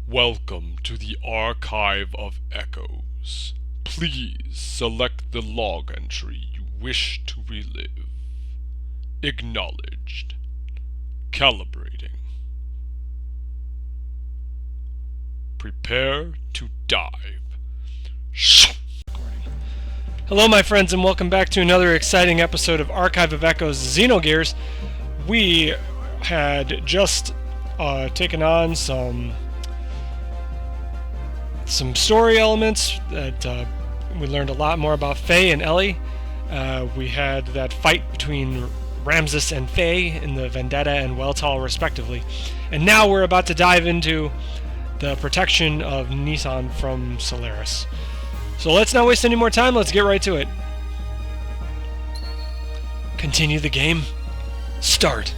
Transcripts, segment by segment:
Welcome to the Archive of Echoes. Please select the log entry you wish to relive. Acknowledged. Calibrating. Prepare to dive. Hello my friends and welcome back to another exciting episode of Archive of Echoes Xenogears. We had just taken on some story elements that we learned a lot more about Faye and Ellie. We had that fight between Ramses and Faye in the Vendetta and Weltall respectively. And now we're about to dive into the protection of Nissan from Solaris. So let's not waste any more time, let's get right to it. Continue the game. Start.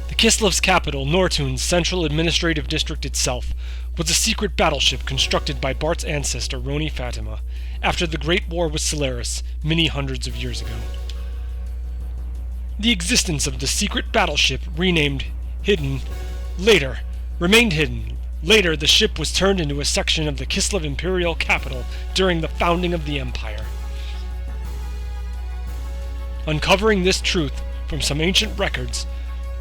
The Kislev's capital, Nortun's central administrative district itself, was a secret battleship constructed by Bart's ancestor, Roni Fatima, after the Great War with Solaris, many hundreds of years ago. The existence of the secret battleship, renamed Hidden, remained hidden. Later, the ship was turned into a section of the Kislev imperial capital during the founding of the empire. Uncovering this truth from some ancient records,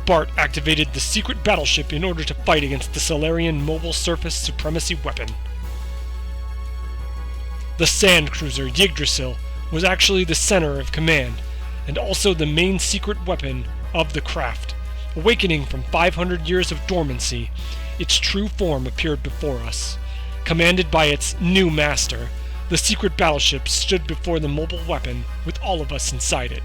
Bart activated the secret battleship in order to fight against the Solarian mobile surface supremacy weapon. The sand cruiser Yggdrasil was actually the center of command, and also the main secret weapon of the craft. Awakening from 500 years of dormancy, its true form appeared before us. Commanded by its new master, the secret battleship stood before the mobile weapon with all of us inside it.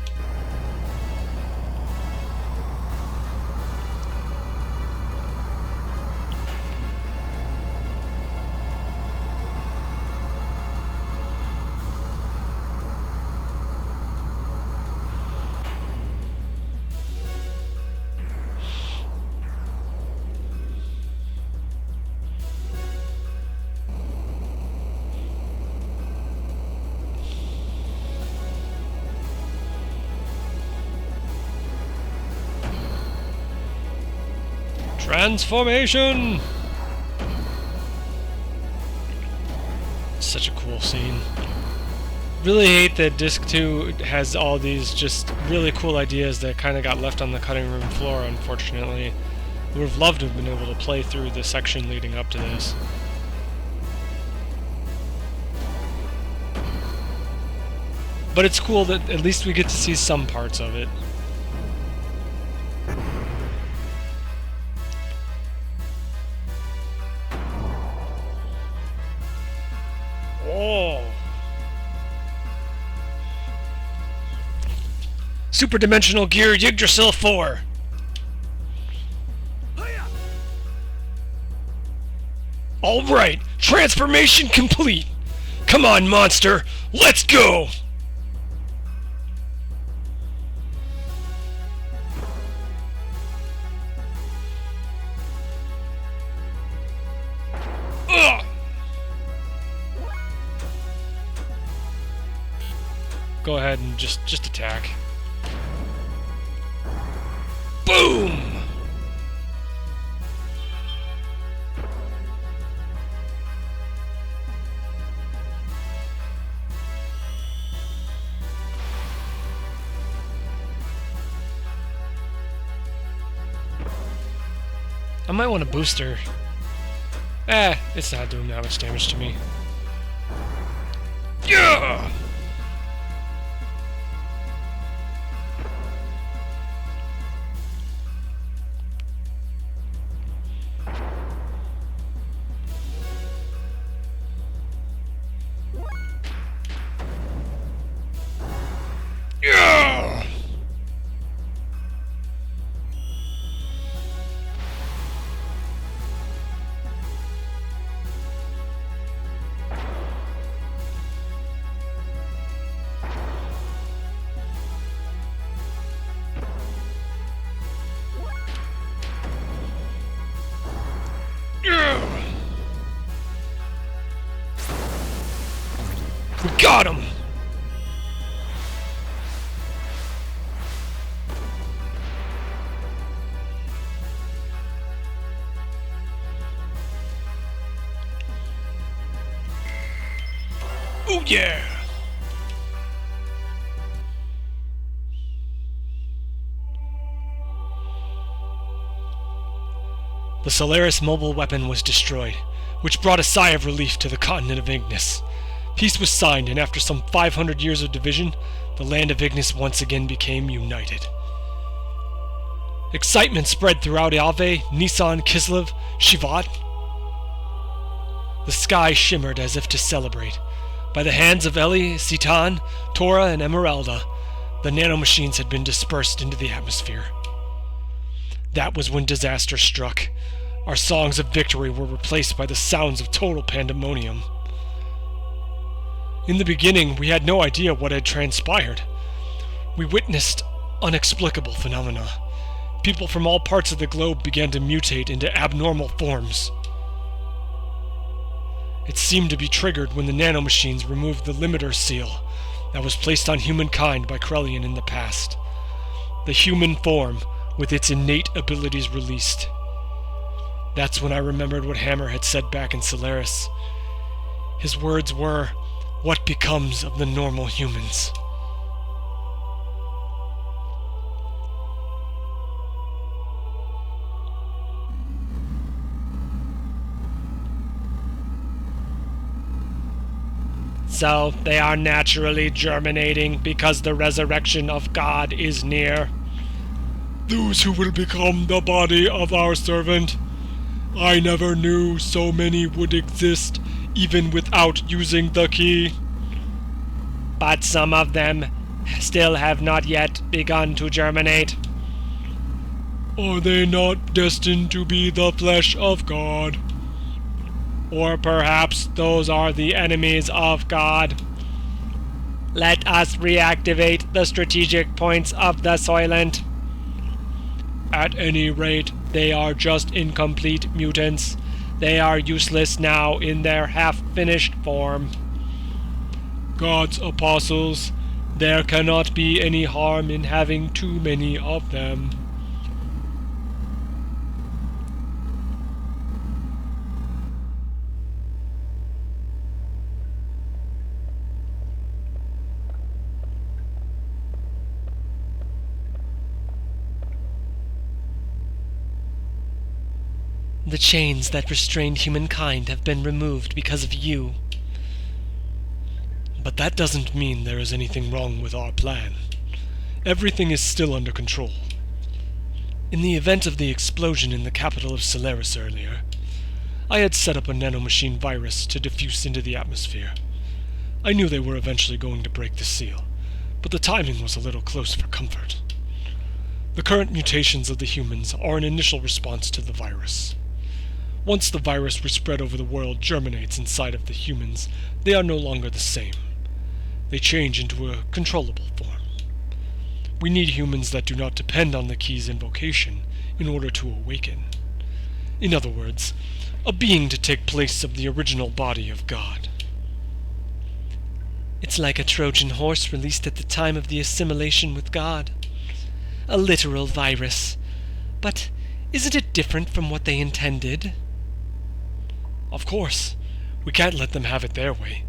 Transformation! Such a cool scene. Really hate that Disc 2 has all these just really cool ideas that kind of got left on the cutting room floor, unfortunately. Would have loved to have been able to play through the section leading up to this. But it's cool that at least we get to see some parts of it. Oh! Superdimensional gear Yggdrasil 4! Alright, transformation complete! Come on, monster, let's go! Ugh! Go ahead and just attack. Boom! I might want a booster. It's not doing that much damage to me. Yeah! Yeah! yeah! The Solaris mobile weapon was destroyed, which brought a sigh of relief to the continent of Ignis. Peace was signed, and after some 500 years of division, the land of Ignis once again became united. Excitement spread throughout Alve, Nisan, Kislev, Shivat. The sky shimmered as if to celebrate. By the hands of Eli, Citan, Tora, and Emeralda, the nanomachines had been dispersed into the atmosphere. That was when disaster struck. Our songs of victory were replaced by the sounds of total pandemonium. In the beginning, we had no idea what had transpired. We witnessed inexplicable phenomena. People from all parts of the globe began to mutate into abnormal forms. It seemed to be triggered when the nanomachines removed the limiter seal that was placed on humankind by Krellian in the past. The human form, with its innate abilities released. That's when I remembered what Hammer had said back in Solaris. His words were, "What becomes of the normal humans?" So they are naturally germinating because the resurrection of God is near. Those who will become the body of our servant. I never knew so many would exist, even without using the key. But some of them still have not yet begun to germinate. Are they not destined to be the flesh of God? Or perhaps those are the enemies of God. Let us reactivate the strategic points of the Soylent. At any rate, they are just incomplete mutants. They are useless now in their half-finished form. God's apostles, there cannot be any harm in having too many of them. The chains that restrained humankind have been removed because of you. But that doesn't mean there is anything wrong with our plan. Everything is still under control. In the event of the explosion in the capital of Solaris earlier, I had set up a nanomachine virus to diffuse into the atmosphere. I knew they were eventually going to break the seal, but the timing was a little close for comfort. The current mutations of the humans are an initial response to the virus. Once the virus we spread over the world germinates inside of the humans, they are no longer the same. They change into a controllable form. We need humans that do not depend on the key's invocation in order to awaken. In other words, a being to take place of the original body of God. It's like a Trojan horse released at the time of the assimilation with God. A literal virus. But isn't it different from what they intended? Of course. We can't let them have it their way.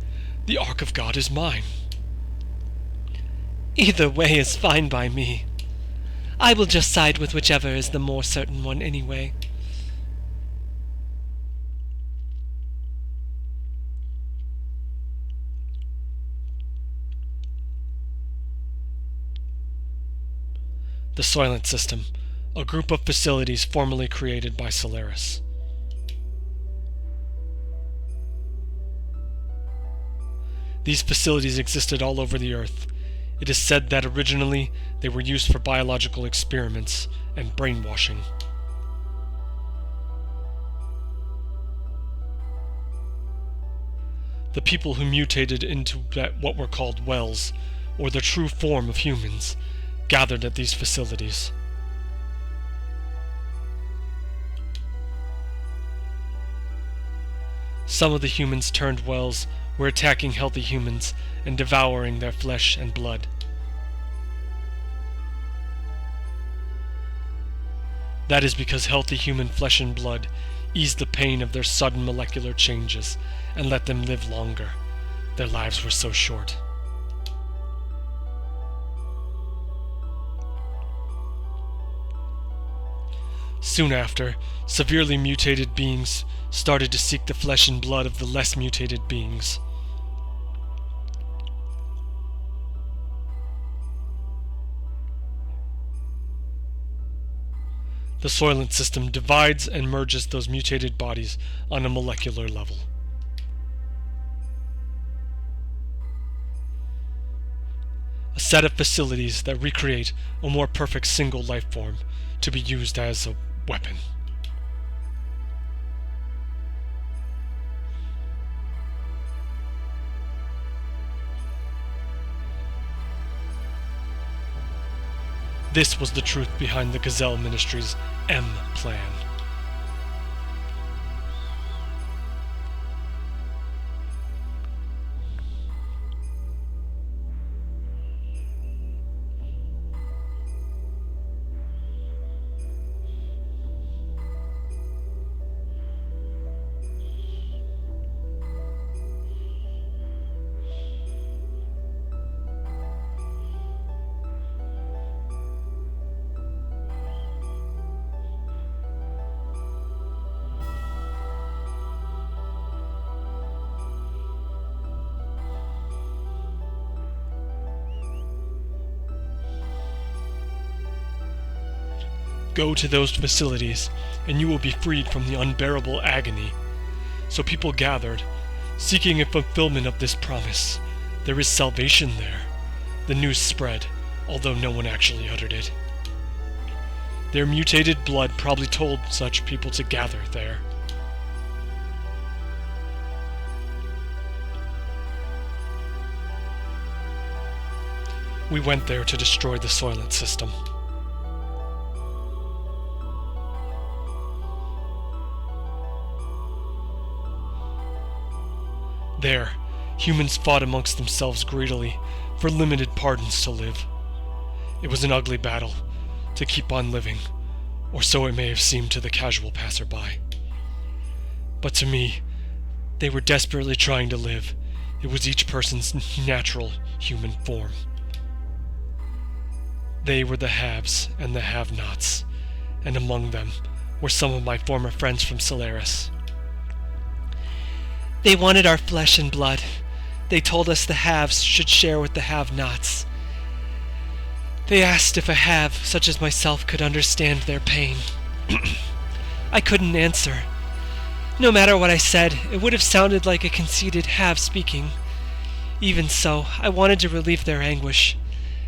The Ark of God is mine. Either way is fine by me. I will just side with whichever is the more certain one anyway. The Soylent System, a group of facilities formerly created by Solaris. These facilities existed all over the Earth. It is said that originally they were used for biological experiments and brainwashing. The people who mutated into what were called wells, or the true form of humans, gathered at these facilities. Some of the humans turned wells were attacking healthy humans and devouring their flesh and blood. That is because healthy human flesh and blood eased the pain of their sudden molecular changes and let them live longer. Their lives were so short. Soon after, severely mutated beings started to seek the flesh and blood of the less mutated beings. The Soylent system divides and merges those mutated bodies on a molecular level. A set of facilities that recreate a more perfect single life form to be used as a weapon. This was the truth behind the Gazelle Ministry's M plan. Go to those facilities, and you will be freed from the unbearable agony. So people gathered, seeking a fulfillment of this promise. There is salvation there. The news spread, although no one actually uttered it. Their mutated blood probably told such people to gather there. We went there to destroy the Soylent system. There, humans fought amongst themselves greedily for limited pardons to live. It was an ugly battle to keep on living, or so it may have seemed to the casual passerby. But to me, they were desperately trying to live. It was each person's natural human form. They were the haves and the have-nots, and among them were some of my former friends from Solaris. They wanted our flesh and blood. They told us the haves should share with the have-nots. They asked if a have, such as myself, could understand their pain. I couldn't answer. No matter what I said, it would have sounded like a conceited have speaking. Even so, I wanted to relieve their anguish,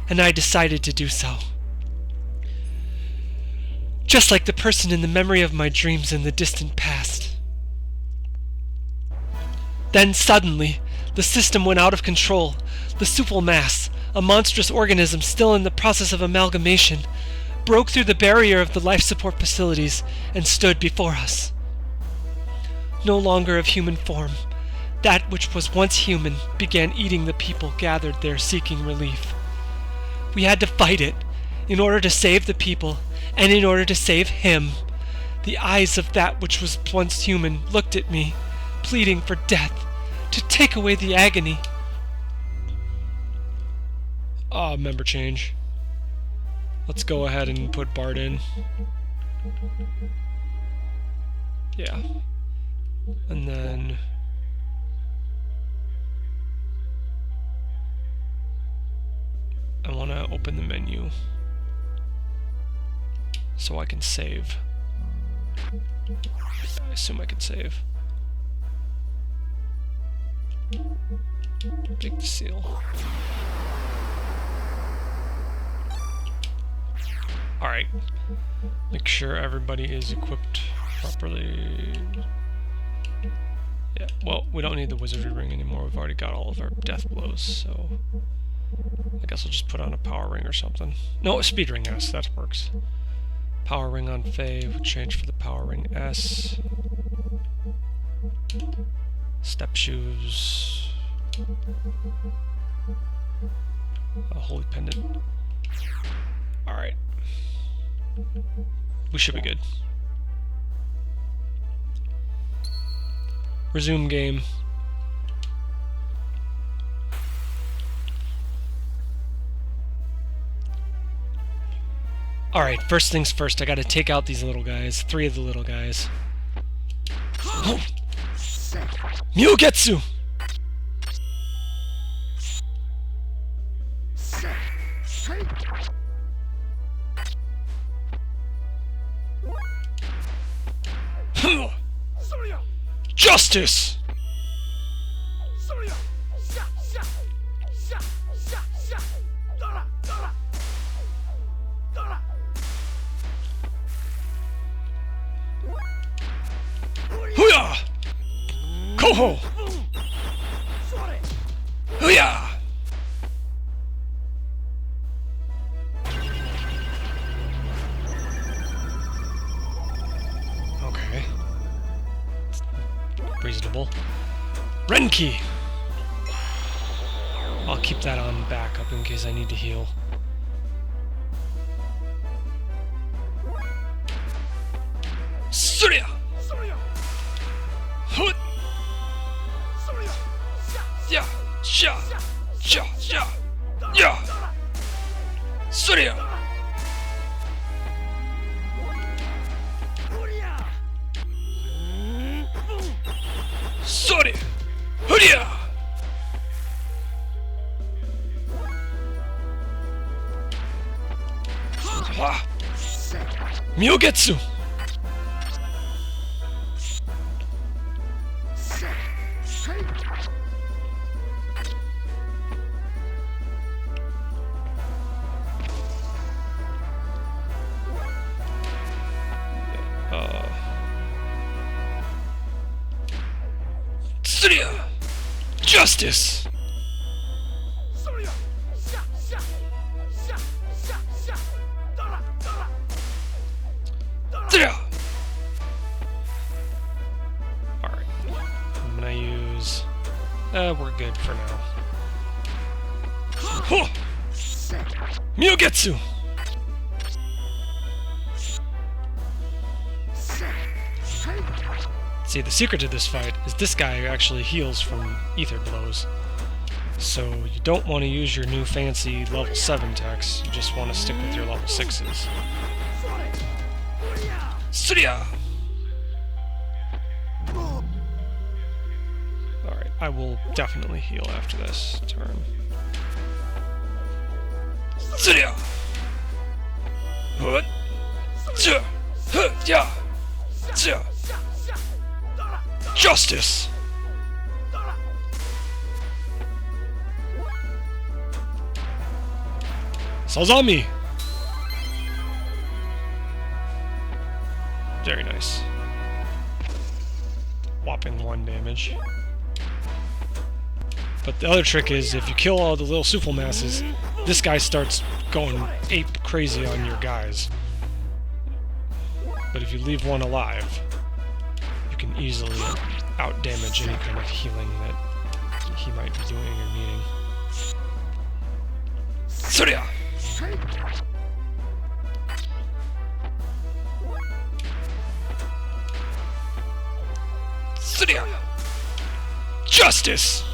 and I decided to do so. Just like the person in the memory of my dreams in the distant past. Then suddenly, the system went out of control. The supple mass, a monstrous organism still in the process of amalgamation, broke through the barrier of the life support facilities and stood before us. No longer of human form, that which was once human began eating the people gathered there seeking relief. We had to fight it in order to save the people and in order to save him. The eyes of that which was once human looked at me, pleading for death, to take away the agony. Member change. Let's go ahead and put Bart in. Yeah. And then I want to open the menu so I can save. I assume I can save. Big seal. Alright. Make sure everybody is equipped properly. Yeah, well, we don't need the wizardry ring anymore. We've already got all of our death blows, so I guess I'll just put on a power ring or something. No, a speed ring S, that works. Power ring on Faye, we'll change for the power ring S. Step shoes. A holy pendant. Alright. We should be good. Resume game. Alright, first things first, I gotta take out these little guys. 3 of the little guys. Mugetsu! Justice! Hooyah! Koho! Hooyah! Okay. Reasonable. Renki! I'll keep that on backup in case I need to heal. Surya! Hut! Yeah! Sha! Sha! Sha! Yeah! Surya! Sorry! Hurya! Mugetsu! Surya! Justice! Surya! Alright. I'm gonna use... we're good for now. Huh! Mugetsu! See, the secret to this fight is this guy actually heals from ether blows. So you don't want to use your new fancy level 7 techs, you just want to stick with your level 6s. Surya! Alright, I will definitely heal after this turn. Surya! What? Yeah! Justice! Sazami! Very nice. Whopping 1 damage. But the other trick is, if you kill all the little Sufal masses, this guy starts going ape crazy on your guys. But if you leave one alive, you can easily out-damage any kind of healing that he might be doing or needing. Surya! Surya! Justice!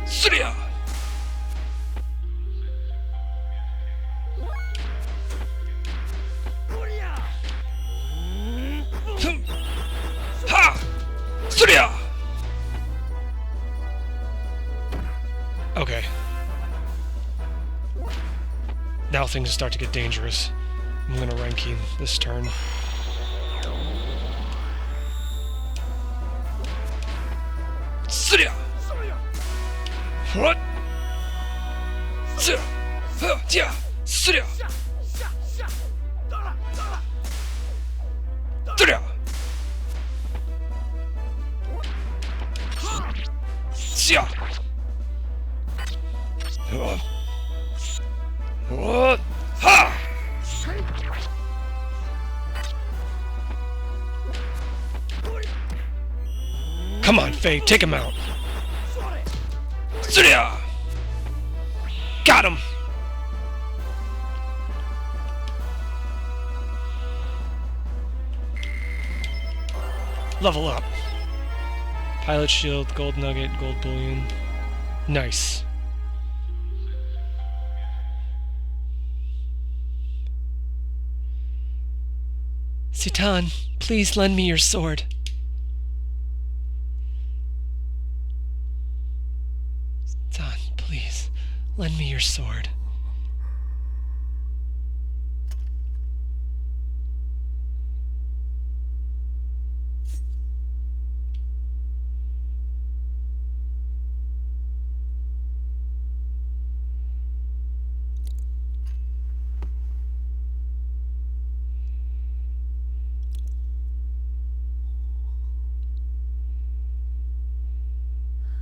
Surya! Ha! Surya! Okay. Now things start to get dangerous. I'm gonna Renki this turn. Surya! What? Surya! Yeah! Surya! Surya! Surya! What? Ha! Come on, Faye, take him out. Surya! Got him! Level up. Pilot shield, gold nugget, gold bullion. Nice. Citan, please lend me your sword. Citan, please, lend me your sword.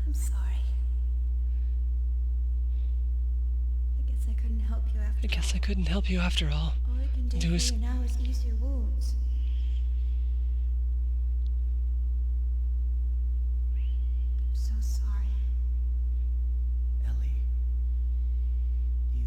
I'm sorry. I guess I couldn't help you after I guess I couldn't help you after all. all. All I can do Do for is- you now is ease your wounds. I'm so sorry. Ellie, you...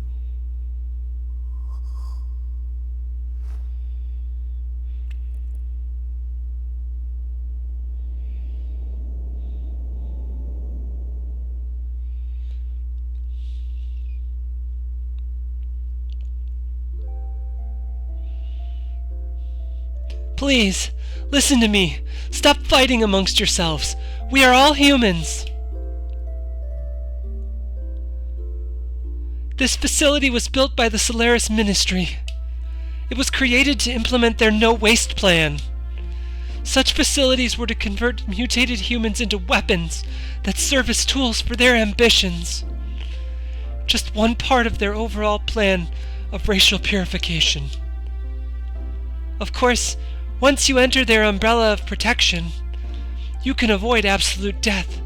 Please, listen to me. Stop fighting amongst yourselves. We are all humans. This facility was built by the Solaris Ministry. It was created to implement their no-waste plan. Such facilities were to convert mutated humans into weapons that serve as tools for their ambitions. Just one part of their overall plan of racial purification. Of course, once you enter their umbrella of protection, you can avoid absolute death.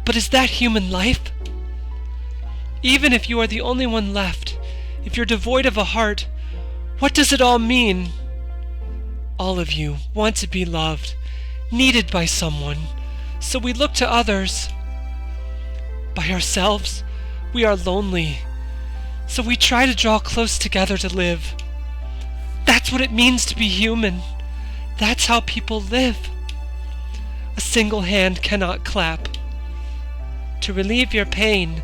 But is that human life? Even if you are the only one left, if you're devoid of a heart, what does it all mean? All of you want to be loved, needed by someone, so we look to others. By ourselves, we are lonely, so we try to draw close together to live. That's what it means to be human. That's how people live. A single hand cannot clap. To relieve your pain,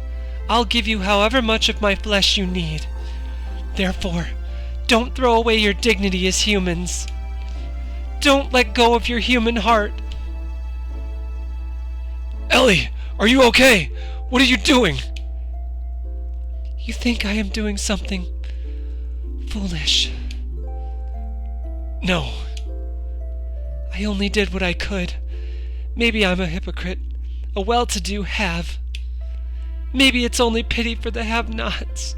I'll give you however much of my flesh you need. Therefore, don't throw away your dignity as humans. Don't let go of your human heart. Ellie, are you okay? What are you doing? You think I am doing something foolish? No. I only did what I could. Maybe I'm a hypocrite, a well-to-do have. Maybe it's only pity for the have-nots.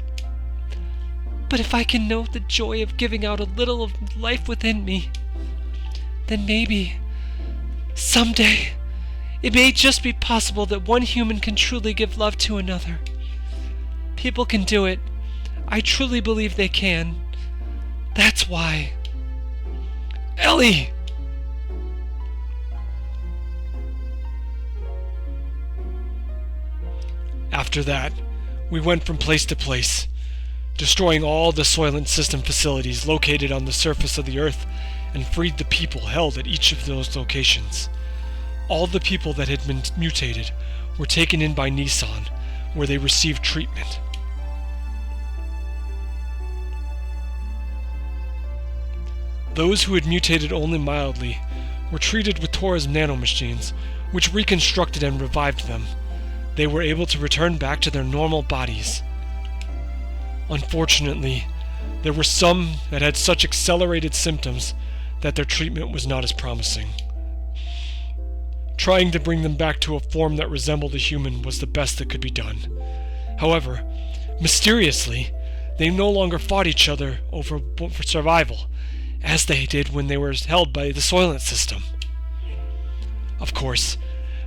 But if I can know the joy of giving out a little of life within me, then maybe, someday, it may just be possible that one human can truly give love to another. People can do it. I truly believe they can. That's why. Ellie! After that, we went from place to place, destroying all the Soylent System facilities located on the surface of the Earth, and freed the people held at each of those locations. All the people that had been mutated were taken in by Nissan, where they received treatment. Those who had mutated only mildly were treated with Tora's nanomachines, which reconstructed and revived them. They were able to return back to their normal bodies. Unfortunately, there were some that had such accelerated symptoms that their treatment was not as promising. Trying to bring them back to a form that resembled a human was the best that could be done. However, mysteriously, they no longer fought each other for survival, as they did when they were held by the Soylent System. Of course,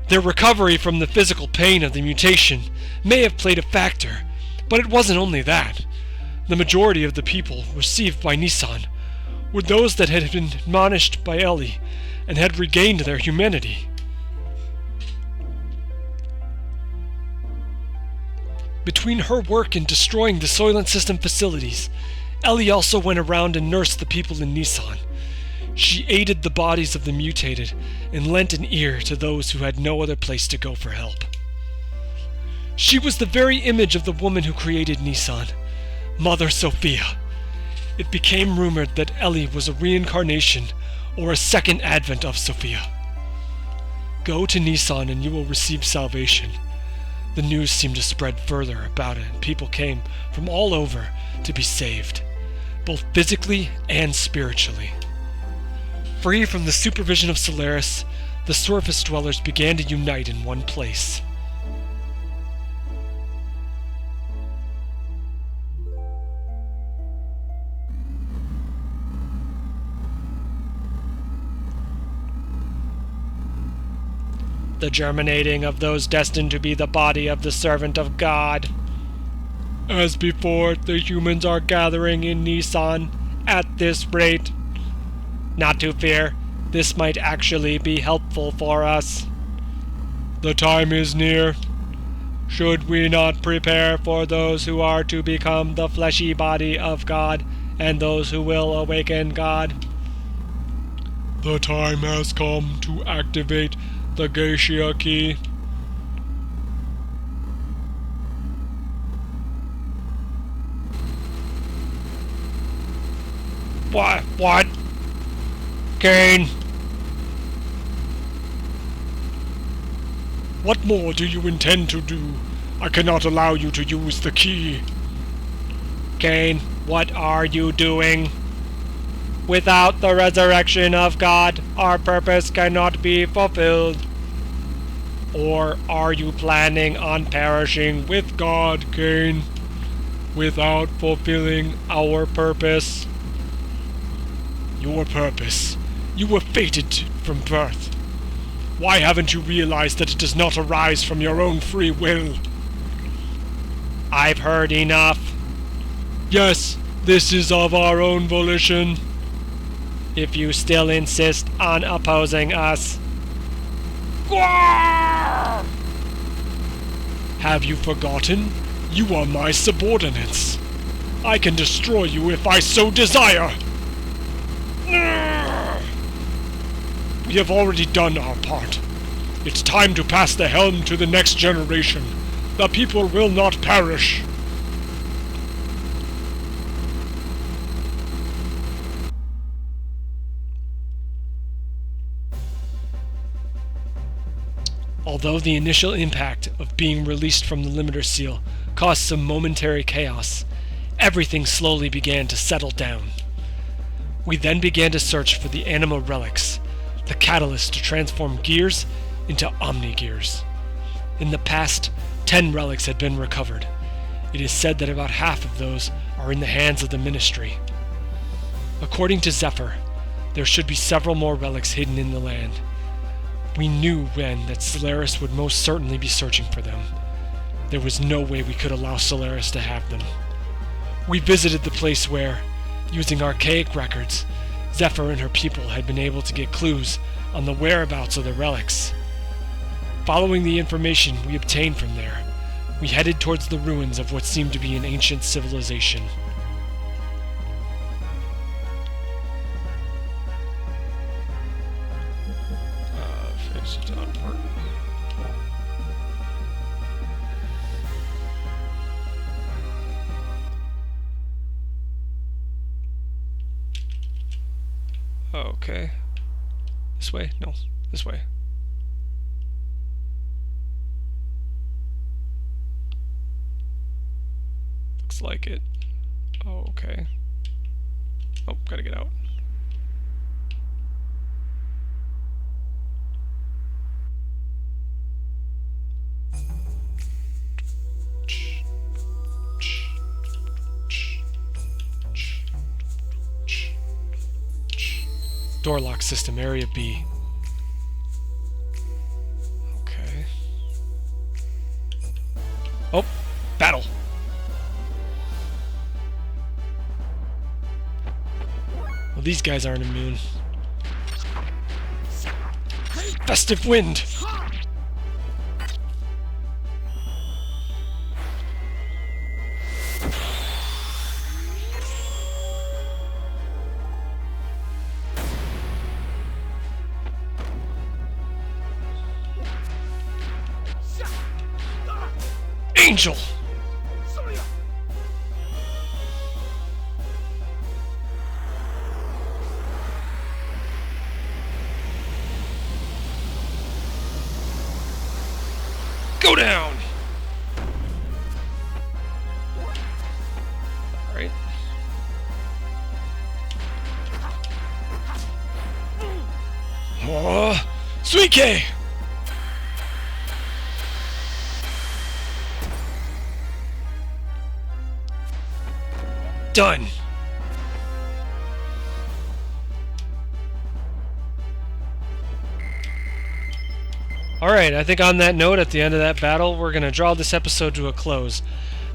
their recovery from the physical pain of the mutation may have played a factor, but it wasn't only that. The majority of the people received by Nissan were those that had been admonished by Ellie and had regained their humanity. Between her work in destroying the Soylent System facilities, Ellie also went around and nursed the people in Nissan. She aided the bodies of the mutated and lent an ear to those who had no other place to go for help. She was the very image of the woman who created Nisan, Mother Sophia. It became rumored that Ellie was a reincarnation or a second advent of Sophia. Go to Nisan and you will receive salvation. The news seemed to spread further about it, and people came from all over to be saved, both physically and spiritually. Free from the supervision of Solaris, the surface dwellers began to unite in one place. The germinating of those destined to be the body of the servant of God. As before, the humans are gathering in Nisan at this rate. Not to fear, this might actually be helpful for us. The time is near. Should we not prepare for those who are to become the fleshy body of God and those who will awaken God? The time has come to activate the Geisha key. What? Kane? What more do you intend to do? I cannot allow you to use the key. Kane, what are you doing? Without the resurrection of God, our purpose cannot be fulfilled. Or are you planning on perishing with God, Cain, without fulfilling our purpose? Your purpose. You were fated from birth. Why haven't you realized that it does not arise from your own free will? I've heard enough. Yes, this is of our own volition. If you still insist on opposing us. Have you forgotten? You are my subordinates. I can destroy you if I so desire. We have already done our part. It's time to pass the helm to the next generation. The people will not perish. Although the initial impact of being released from the limiter seal caused some momentary chaos, everything slowly began to settle down. We then began to search for the anima relics, the catalyst to transform gears into omni-gears. In the past, 10 relics had been recovered. It is said that about half of those are in the hands of the Ministry. According to Zephyr, there should be several more relics hidden in the land. We knew then that Solaris would most certainly be searching for them. There was no way we could allow Solaris to have them. We visited the place where, using archaic records, Zephyr and her people had been able to get clues on the whereabouts of the relics. Following the information we obtained from there, we headed towards the ruins of what seemed to be an ancient civilization. Okay. This way? No. This way. Looks like it. Oh, okay. Oh, gotta get out. Door lock system, area B. Okay. Oh, battle. Well, these guys aren't immune. Festive wind. angel! Go down! Alright. Oh, Sweet K! Done! Alright, I think on that note, at the end of that battle, we're going to draw this episode to a close.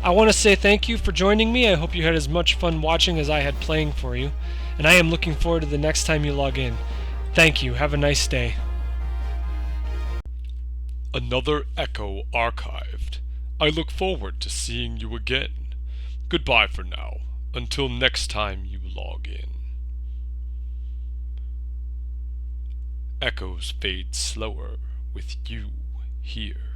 I want to say thank you for joining me. I hope you had as much fun watching as I had playing for you, and I am looking forward to the next time you log in. Thank you. Have a nice day. Another Echo archived. I look forward to seeing you again. Goodbye for now, until next time you log in. Echoes fade slower with you here.